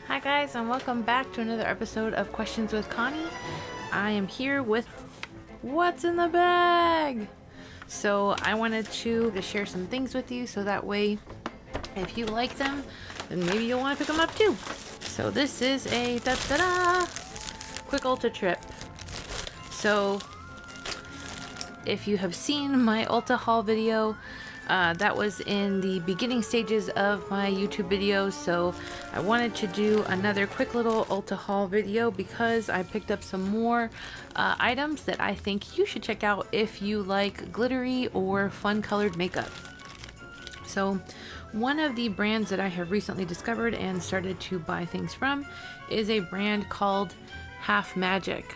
Hi guys, and welcome back to another episode of Questions with Connie. I am here with what's in the bag. So I wanted to share some things with you so that way if you like them, then maybe you'll want to pick them up too. So this is a quick Ulta trip. So if you have seen my Ulta haul video, that was in the beginning stages of my YouTube videos, so I wanted to do another quick little Ulta haul video because I picked up some more items that I think you should check out if you like glittery or fun colored makeup. So one of the brands that I have recently discovered and started to buy things from is a brand called Half Magic.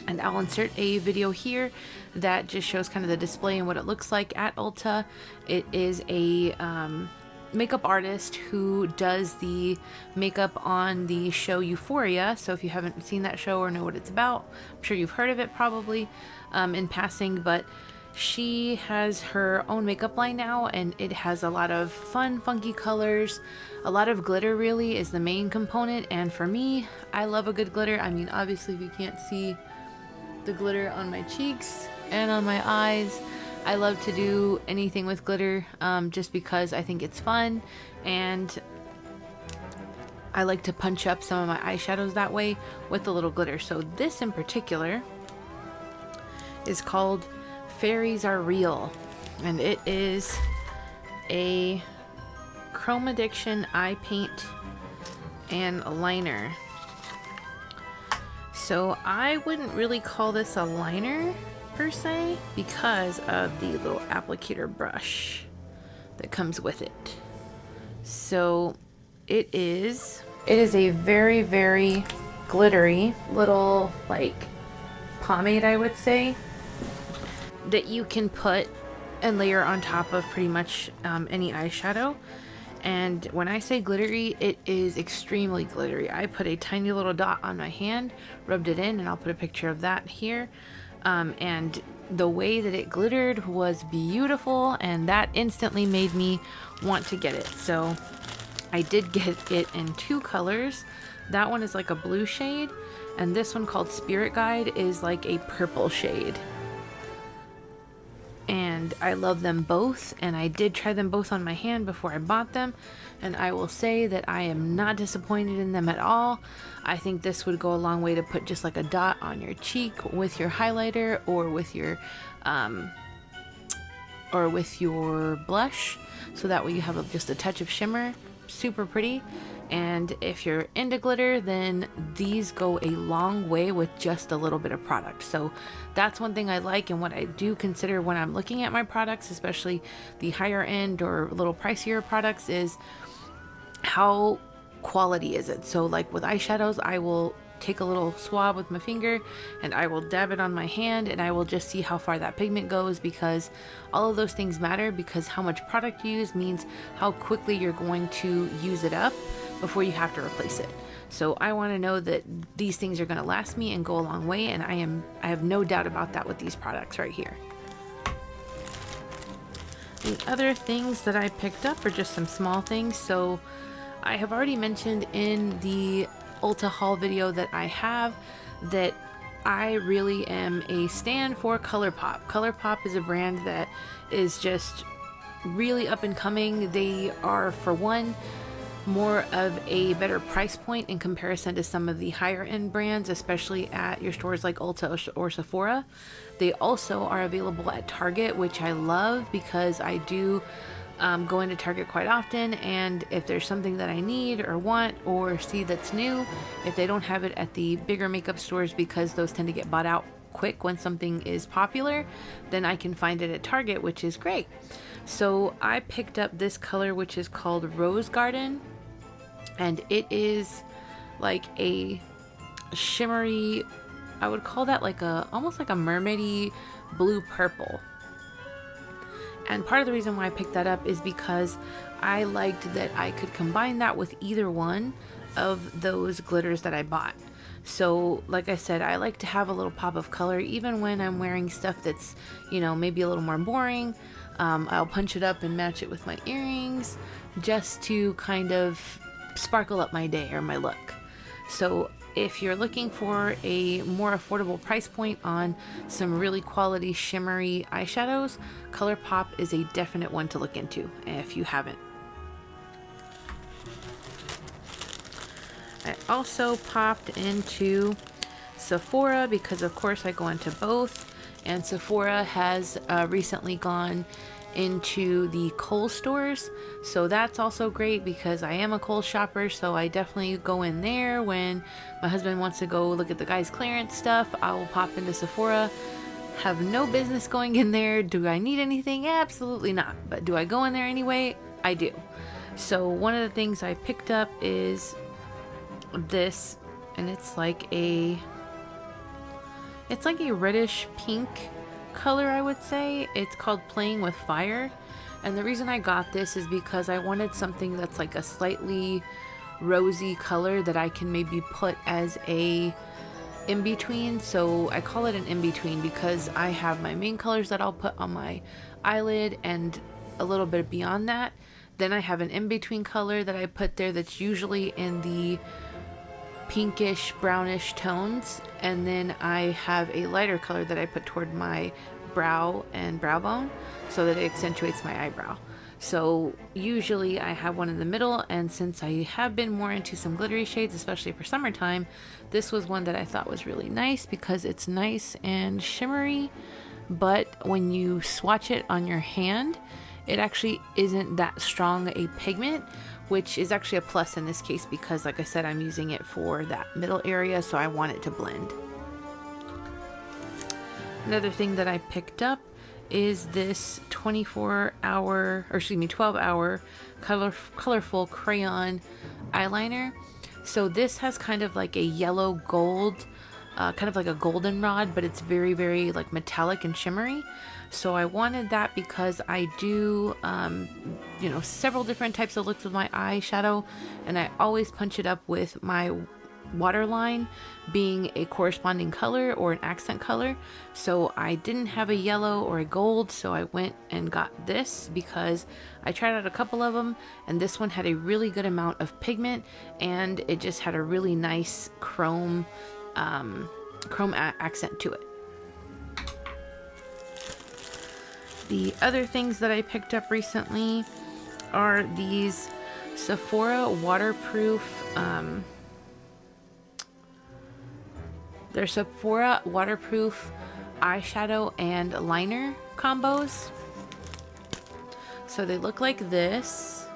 And I'll insert a video here that just shows kind of the display and what it looks like at Ulta. It is a makeup artist who does the makeup on the show Euphoria. So if you haven't seen that show or know what it's about, I'm sure you've heard of it probably in passing, but she has her own makeup line now, and it has a lot of fun, funky colors. A lot of glitter really is the main component, and for me, I love a good glitter. I mean, obviously if you can't see the glitter on my cheeks and on my eyes, I love to do anything with glitter just because I think it's fun, and I like to punch up some of my eyeshadows that way with a little glitter. So this in particular is called Fairies Are Real, and it is a Chrome Addiction eye paint and liner. So I wouldn't really call this a liner per se because of the little applicator brush that comes with it. So it is a very, very glittery little like pomade, I would say, that you can put and layer on top of pretty much any eyeshadow. And when I say glittery, it is extremely glittery. I put a tiny little dot on my hand, rubbed it in, and I'll put a picture of that here. And the way that it glittered was beautiful, and that instantly made me want to get it. So I did get it in two colors. That one is like a blue shade, and this one called Spirit Guide is like a purple shade. And I love them both, and I did try them both on my hand before I bought them, and I will say that I am not disappointed in them at all. I think this would go a long way to put just like a dot on your cheek with your highlighter or with your blush, so that way you have just a touch of shimmer. Super pretty. And if you're into glitter, then these go a long way with just a little bit of product. So that's one thing I like, and what I do consider when I'm looking at my products, especially the higher end or a little pricier products, is how quality is it. So like with eyeshadows, I will take a little swab with my finger and I will dab it on my hand, and I will just see how far that pigment goes, because all of those things matter, because how much product you use means how quickly you're going to use it up before you have to replace it. So I want to know that these things are going to last me and go a long way, and I have no doubt about that with these products right here. The other things that I picked up are just some small things. So I have already mentioned in the Ulta haul video that I have that I really am a stan for ColourPop. ColourPop is a brand that is just really up and coming. They are, for one, more of a better price point in comparison to some of the higher end brands, especially at your stores like Ulta or Sephora. They also are available at Target, which I love because I do go into Target quite often, and if there's something that I need or want or see that's new, if they don't have it at the bigger makeup stores, because those tend to get bought out quick when something is popular, then I can find it at Target, which is great. So I picked up this color, which is called Rose Garden, and it is like a shimmery, I would call that like almost like a mermaidy blue purple. And part of the reason why I picked that up is because I liked that I could combine that with either one of those glitters that I bought. So like I said, I like to have a little pop of color even when I'm wearing stuff that's, you know, maybe a little more boring. I'll punch it up and match it with my earrings just to kind of sparkle up my day or my look. So if you're looking for a more affordable price point on some really quality shimmery eyeshadows, ColourPop is a definite one to look into if you haven't. I also popped into Sephora because of course I go into both, and Sephora has recently gone into the Kohl's stores, so that's also great because I am a Kohl's shopper, so I definitely go in there when my husband wants to go look at the guys' clearance stuff. I will pop into Sephora. Have no business going in there. Do I need anything? Absolutely not. But do I go in there anyway? I do. So one of the things I picked up is this, and it's like a reddish pink color, I would say. It's called Playing with Fire, and the reason I got this is because I wanted something that's like a slightly rosy color that I can maybe put as a in-between. So I call it an in-between because I have my main colors that I'll put on my eyelid and a little bit beyond that. Then I have an in-between color that I put there that's usually in the pinkish brownish tones, and then I have a lighter color that I put toward my brow and brow bone so that it accentuates my eyebrow. So usually I have one in the middle, and since I have been more into some glittery shades, especially for summertime, this was one that I thought was really nice because it's nice and shimmery, but when you swatch it on your hand, it actually isn't that strong a pigment, which is actually a plus in this case because, like I said, I'm using it for that middle area, so I want it to blend. Another thing that I picked up is this 12-hour colorful crayon eyeliner. So this has kind of like a yellow gold, kind of like a goldenrod, but it's very, very like metallic and shimmery. So I wanted that because I do, you know, several different types of looks with my eyeshadow, and I always punch it up with my waterline being a corresponding color or an accent color. So I didn't have a yellow or a gold, so I went and got this because I tried out a couple of them, and this one had a really good amount of pigment, and it just had a really nice chrome accent to it. The other things that I picked up recently are these Sephora waterproof, they're Sephora waterproof eyeshadow and liner combos. So they look like this,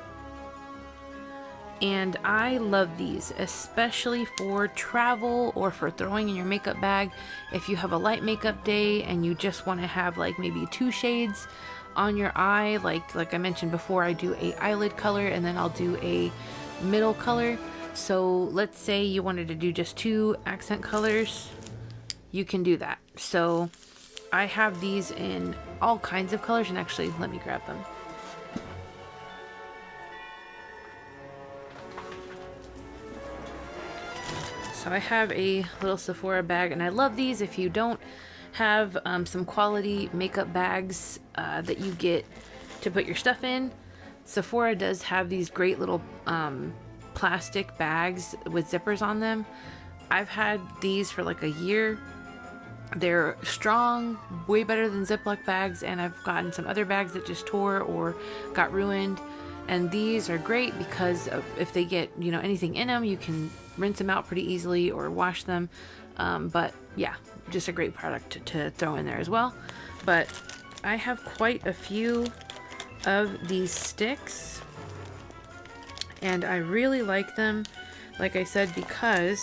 and I love these, especially for travel or for throwing in your makeup bag. If you have a light makeup day and you just want to have like maybe 2 shades on your eye, like I mentioned before, I do a eyelid color and then I'll do a middle color. So let's say you wanted to do just 2 accent colors, you can do that. So I have these in all kinds of colors, and actually let me grab them. So I have a little Sephora bag, and I love these. If you don't have some quality makeup bags that you get to put your stuff in, Sephora does have these great little plastic bags with zippers on them. I've had these for like a year. They're strong, way better than Ziploc bags, and I've gotten some other bags that just tore or got ruined. And these are great because if they get, you know, anything in them, you can rinse them out pretty easily or wash them. But yeah, just a great product to throw in there as well. But I have quite a few of these sticks, and I really like them, like I said, because,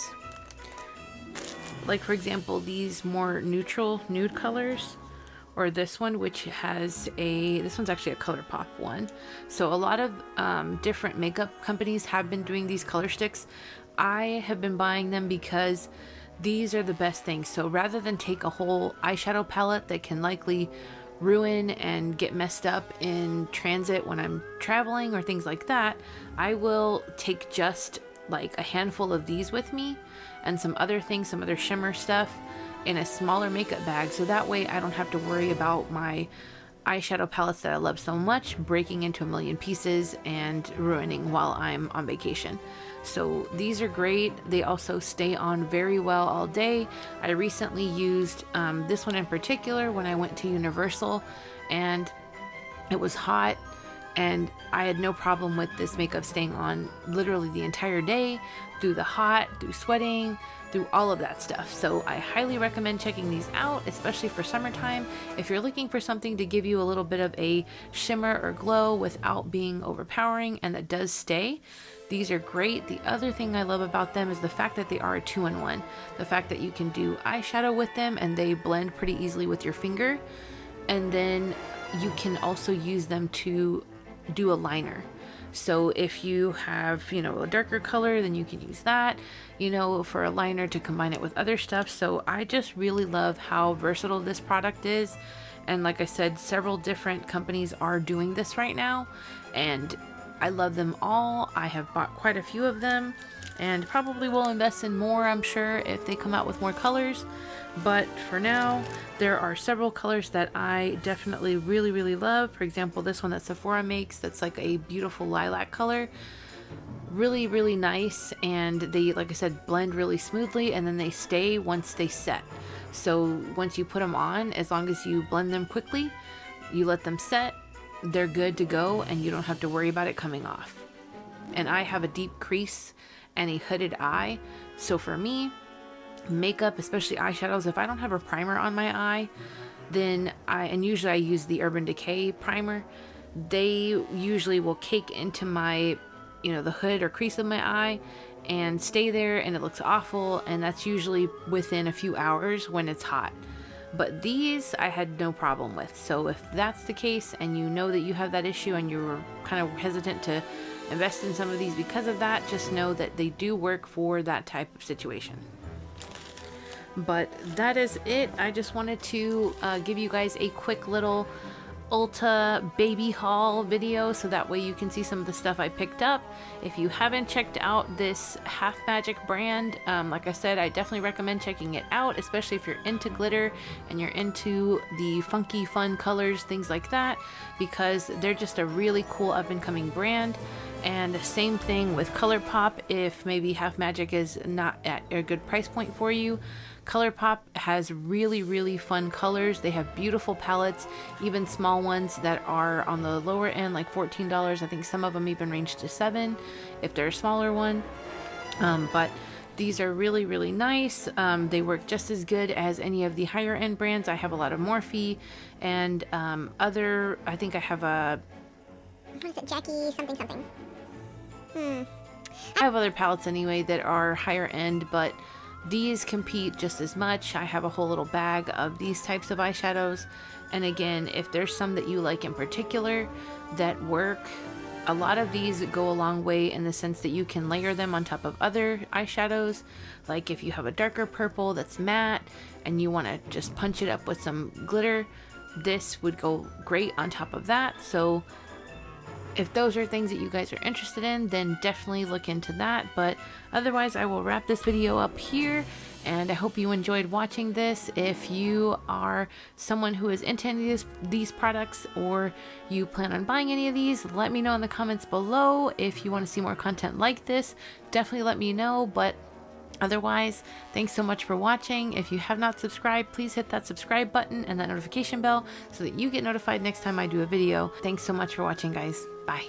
like for example, these more neutral nude colors, or this one, which has this one's actually a ColourPop one. So a lot of different makeup companies have been doing these color sticks. I have been buying them because these are the best things. So rather than take a whole eyeshadow palette that can likely ruin and get messed up in transit when I'm traveling or things like that, I will take just like a handful of these with me and some other things, some other shimmer stuff in a smaller makeup bag, so that way I don't have to worry about my eyeshadow palettes that I love so much breaking into a million pieces and ruining while I'm on vacation. So these are great. They also stay on very well all day. I recently used this one in particular when I went to Universal, and it was hot, and I had no problem with this makeup staying on literally the entire day, through the hot, through sweating, through all of that stuff. So I highly recommend checking these out, especially for summertime. If you're looking for something to give you a little bit of a shimmer or glow without being overpowering and that does stay, these are great. The other thing I love about them is the fact that they are a 2-in-1. The fact that you can do eyeshadow with them and they blend pretty easily with your finger. And then you can also use them to do a liner. So if you have, you know, a darker color, then you can use that, you know, for a liner to combine it with other stuff. So I just really love how versatile this product is. And like I said, several different companies are doing this right now, and I love them all. I have bought quite a few of them and probably will invest in more, I'm sure, if they come out with more colors. But for now, there are several colors that I definitely really love. For example, this one that Sephora makes, that's like a beautiful lilac color. Really nice, and they, like I said, blend really smoothly, and then they stay once they set. So once you put them on, as long as you blend them quickly, you let them set, they're good to go, and you don't have to worry about it coming off. And I have a deep crease and a hooded eye, so for me, makeup, especially eyeshadows, if I don't have a primer on my eye, then and usually I use the Urban Decay primer, they usually will cake into my, you know, the hood or crease of my eye and stay there, and it looks awful, and that's usually within a few hours when it's hot. But these I had no problem with. So if that's the case and you know that you have that issue and you were kind of hesitant to invest in some of these because of that, just know that they do work for that type of situation. But that is it. I just wanted to give you guys a quick little Ulta baby haul video, so that way you can see some of the stuff I picked up. If you haven't checked out this Half Magic brand, like I said, I definitely recommend checking it out, especially if you're into glitter and you're into the funky fun colors, things like that, because they're just a really cool up and coming brand. And same thing with ColourPop. If maybe Half Magic is not at a good price point for you, ColourPop has really fun colors. They have beautiful palettes, even small ones that are on the lower end, like $14. I think some of them even range to $7 if they're a smaller one. But these are really nice. They work just as good as any of the higher end brands. I have a lot of Morphe and I think I have a... What is it? Jackie something. I have other palettes anyway that are higher end, but these compete just as much. I have a whole little bag of these types of eyeshadows, and again, if there's some that you like in particular that work, a lot of these go a long way in the sense that you can layer them on top of other eyeshadows. Like if you have a darker purple that's matte and you want to just punch it up with some glitter, this would go great on top of that. So if those are things that you guys are interested in, then definitely look into that. But otherwise, I will wrap this video up here, and I hope you enjoyed watching this. If you are someone who is into any of these products, or you plan on buying any of these, let me know in the comments below. If you want to see more content like this, definitely let me know. But otherwise, thanks so much for watching. If you have not subscribed, please hit that subscribe button and that notification bell so that you get notified next time I do a video. Thanks so much for watching, guys. Bye.